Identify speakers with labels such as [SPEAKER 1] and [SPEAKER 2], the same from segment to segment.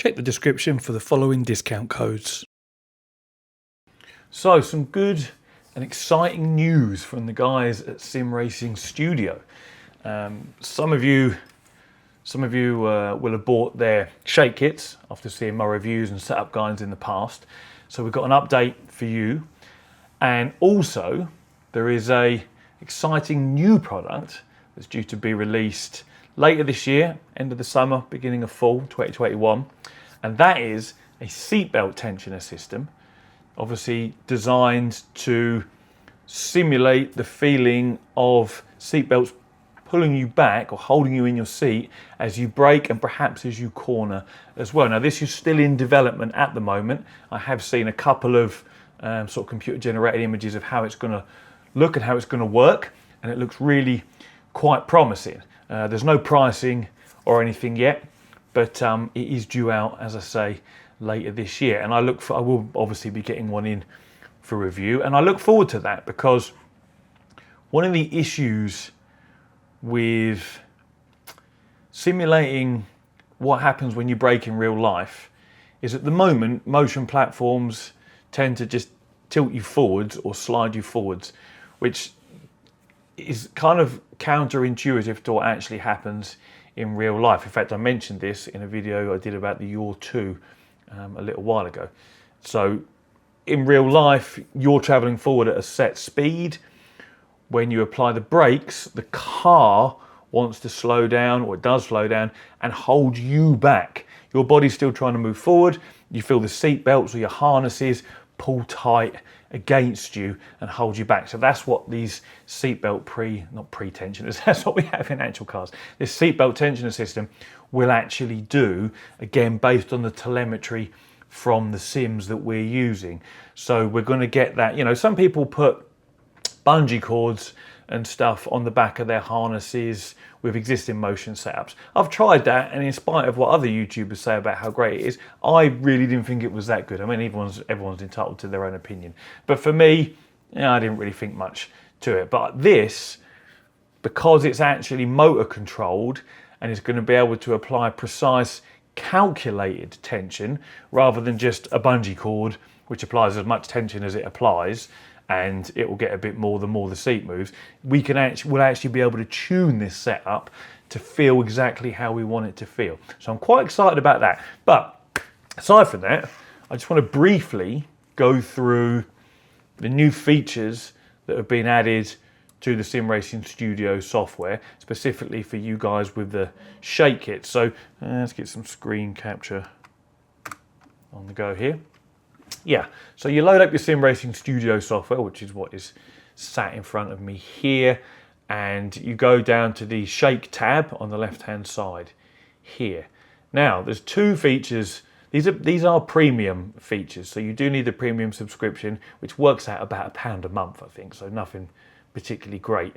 [SPEAKER 1] Check the description for the following discount codes. So, some good and exciting news from the guys at Sim Racing Studio. Some of you will have bought their shake kits after seeing my reviews and setup guides in the past. So we've got an update for you, and also there is a exciting new product that's due to be released later this year, end of the summer, beginning of fall 2021, and that is a seatbelt tensioner system, obviously designed to simulate the feeling of seatbelts pulling you back or holding you in your seat as you brake and perhaps as you corner as well. Now, this is still in development at the moment. I have seen a couple of sort of computer generated images of how it's going to look and how it's going to work, and it looks really quite promising. There's no pricing or anything yet, but it is due out, as I say, later this year, and I will obviously be getting one in for review, and I look forward to that, because one of the issues with simulating what happens when you brake in real life is, at the moment, motion platforms tend to just tilt you forwards or slide you forwards, which is kind of counterintuitive to what actually happens in real life. In fact, I mentioned this in a video I did about the Yaw 2 a little while ago. So in real life, you're traveling forward at a set speed. When you apply the brakes, the car wants to slow down, or it does slow down, and hold you back. Your body's still trying to move forward. You feel the seat belts or your harnesses pull tight against you and hold you back. So that's what these seatbelt not pre-tensioners, that's what we have in actual cars. This seatbelt tensioner system will actually do, again, based on the telemetry from the sims that we're using. So we're going to get that, some people put bungee cords and stuff on the back of their harnesses with existing motion setups. I've tried that, and in spite of what other YouTubers say about how great it is, I really didn't think it was that good. I mean, everyone's entitled to their own opinion. But for me, I didn't really think much to it. But this, because it's actually motor controlled and is going to be able to apply precise calculated tension rather than just a bungee cord which applies as much tension as it applies, and it will get a bit more the more the seat moves. We'll actually be able to tune this setup to feel exactly how we want it to feel. So I'm quite excited about that. But aside from that, I just want to briefly go through the new features that have been added to the Sim Racing Studio software, specifically for you guys with the shake kit. So let's get some screen capture on the go here. Yeah, so you load up your Sim Racing Studio software, which is what is sat in front of me here, and you go down to the Shake tab on the left-hand side here. Now, there's two features. These are premium features, so you do need the premium subscription, which works out about £1 a month, I think, so nothing particularly great.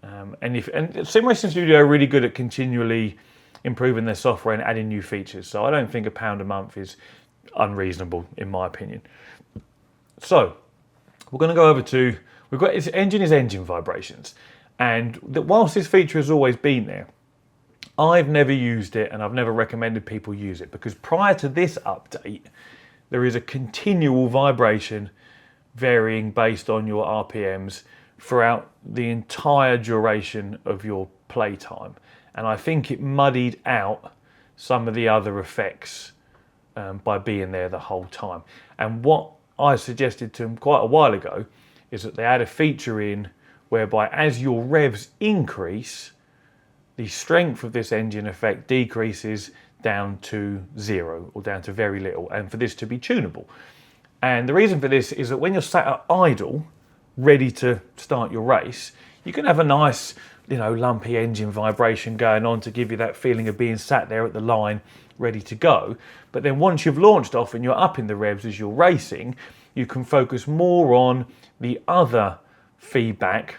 [SPEAKER 1] And Sim Racing Studio are really good at continually improving their software and adding new features, so I don't think £1 a month is unreasonable, in my opinion. So we're going to go over to, its engine vibrations, and whilst this feature has always been there, I've never used it, and I've never recommended people use it, because prior to this update there is a continual vibration varying based on your RPMs throughout the entire duration of your playtime, and I think it muddied out some of the other effects by being there the whole time. And what I suggested to them quite a while ago is that they add a feature in whereby, as your revs increase, the strength of this engine effect decreases down to 0 or down to very little, and for this to be tunable. And the reason for this is that when you're sat at idle, ready to start your race, you can have a nice, lumpy engine vibration going on to give you that feeling of being sat there at the line ready to go. But then once you've launched off and you're up in the revs as you're racing, you can focus more on the other feedback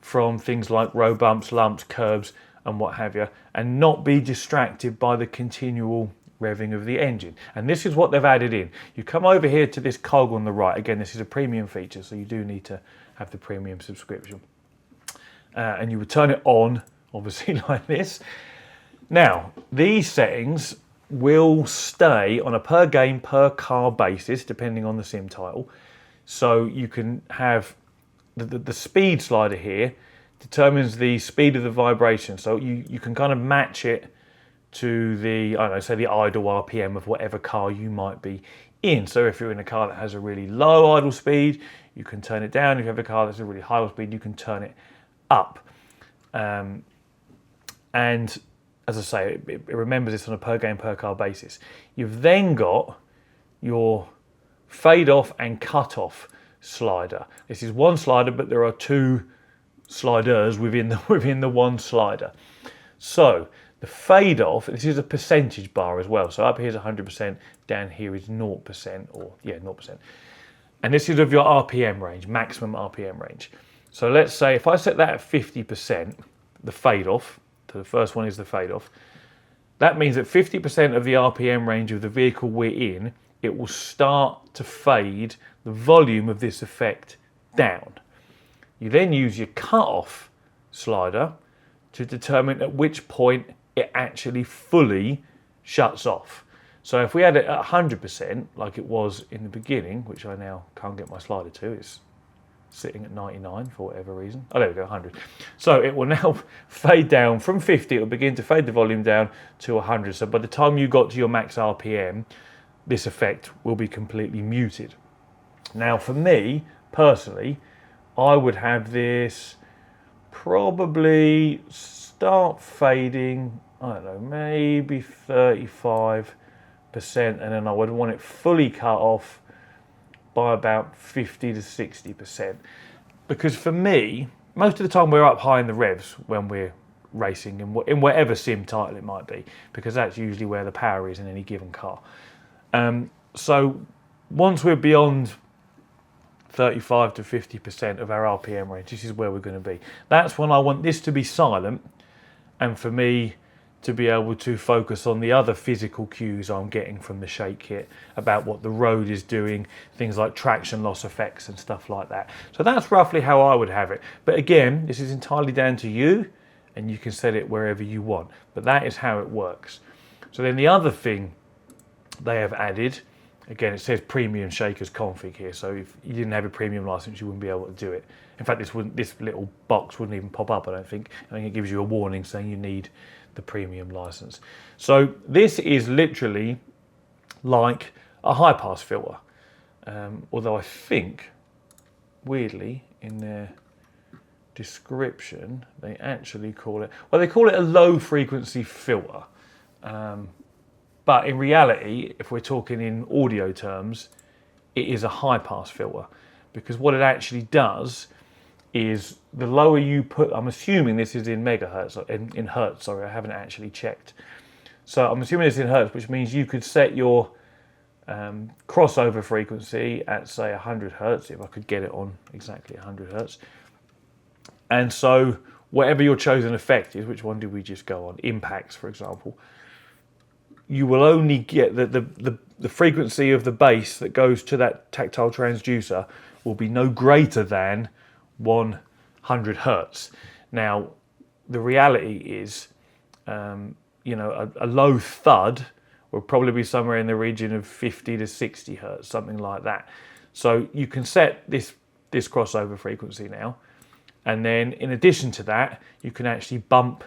[SPEAKER 1] from things like road bumps, lumps, curbs and what have you, and not be distracted by the continual revving of the engine. And this is what they've added in. You come over here to this cog on the right. Again, this is a premium feature, so you do need to have the premium subscription. And you would turn it on, obviously, like this. Now, these settings will stay on a per game, per car basis, depending on the sim title. So you can have the speed slider here determines the speed of the vibration. So you can kind of match it to the, I don't know, say the idle RPM of whatever car you might be in. So if you're in a car that has a really low idle speed, you can turn it down. If you have a car that's a really high idle speed, you can turn it up. And as I say, it remembers this on a per game, per car basis. You've then got your fade off and cut off slider. This is one slider, but there are two sliders within the one slider. So the fade off, this is a percentage bar as well. So up here is 100%, down here is 0%, or yeah, 0%. And this is of your RPM range, maximum RPM range. So let's say if I set that at 50%, the fade off, so the first one is the fade off, that means that 50% of the RPM range of the vehicle we're in, it will start to fade the volume of this effect down. You then use your cut-off slider to determine at which point it actually fully shuts off. So if we had it at 100%, like it was in the beginning, which I now can't get my slider to, it's sitting at 99 for whatever reason. Oh, there we go, 100. So it will now fade down from 50, it will begin to fade the volume down to 100. So by the time you got to your max RPM, this effect will be completely muted. Now for me, personally, I would have this probably start fading, I don't know, maybe 35%, and then I would want it fully cut off by about 50 to 60%. Because for me, most of the time we're up high in the revs when we're racing in whatever sim title it might be, because that's usually where the power is in any given car. So once we're beyond 35 to 50% of our RPM range, this is where we're going to be. That's when I want this to be silent, and for me to be able to focus on the other physical cues I'm getting from the shake kit about what the road is doing, things like traction loss effects and stuff like that. So that's roughly how I would have it. But again, this is entirely down to you, and you can set it wherever you want. But that is how it works. So then the other thing they have added, again, it says premium shakers config here, so if you didn't have a premium license, you wouldn't be able to do it. In fact, this little box wouldn't even pop up, I don't think. I think it gives you a warning saying you need the premium license. So this is literally like a high pass filter, although I think, weirdly, in their description, they actually call it, well, they call it a low frequency filter. But in reality, if we're talking in audio terms, it is a high pass filter, because what it actually does is the lower you put, I'm assuming this is in megahertz, in hertz, sorry, I haven't actually checked. So I'm assuming it's in hertz, which means you could set your crossover frequency at, say, 100 hertz, if I could get it on exactly 100 hertz. And so whatever your chosen effect is, which one did we just go on? Impacts, for example. You will only get the frequency of the bass that goes to that tactile transducer will be no greater than 100 hertz. Now, the reality is, a low thud will probably be somewhere in the region of 50 to 60 hertz, something like that. So you can set this crossover frequency now, and then in addition to that, you can actually bump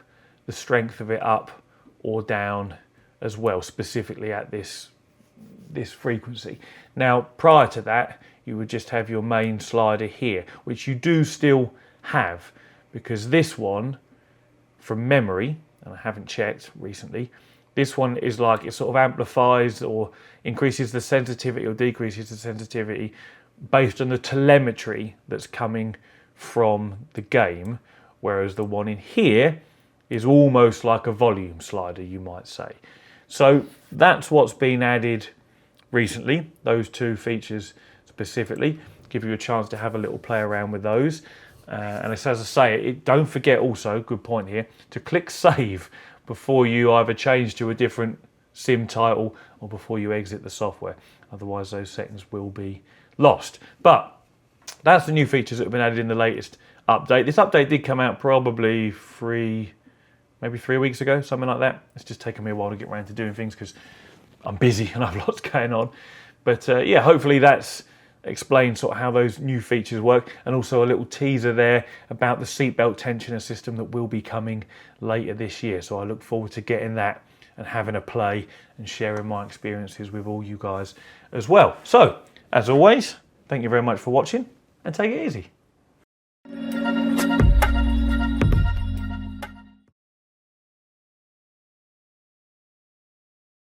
[SPEAKER 1] the strength of it up or down as well, specifically at this frequency. Now, prior to that, you would just have your main slider here, which you do still have, because this one, from memory, and I haven't checked recently, this one is like it sort of amplifies or increases the sensitivity or decreases the sensitivity based on the telemetry that's coming from the game, whereas the one in here is almost like a volume slider, you might say. So that's what's been added recently, those two features specifically. Give you a chance to have a little play around with those. And as I say, don't forget also, good point here, to click save before you either change to a different sim title or before you exit the software. Otherwise those settings will be lost. But that's the new features that have been added in the latest update. This update did come out probably maybe 3 weeks ago, something like that. It's just taken me a while to get around to doing things because I'm busy and I've lots going on. But yeah, hopefully that's explained sort of how those new features work, and also a little teaser there about the seatbelt tensioner system that will be coming later this year. So I look forward to getting that and having a play and sharing my experiences with all you guys as well. So as always, thank you very much for watching, and take it easy.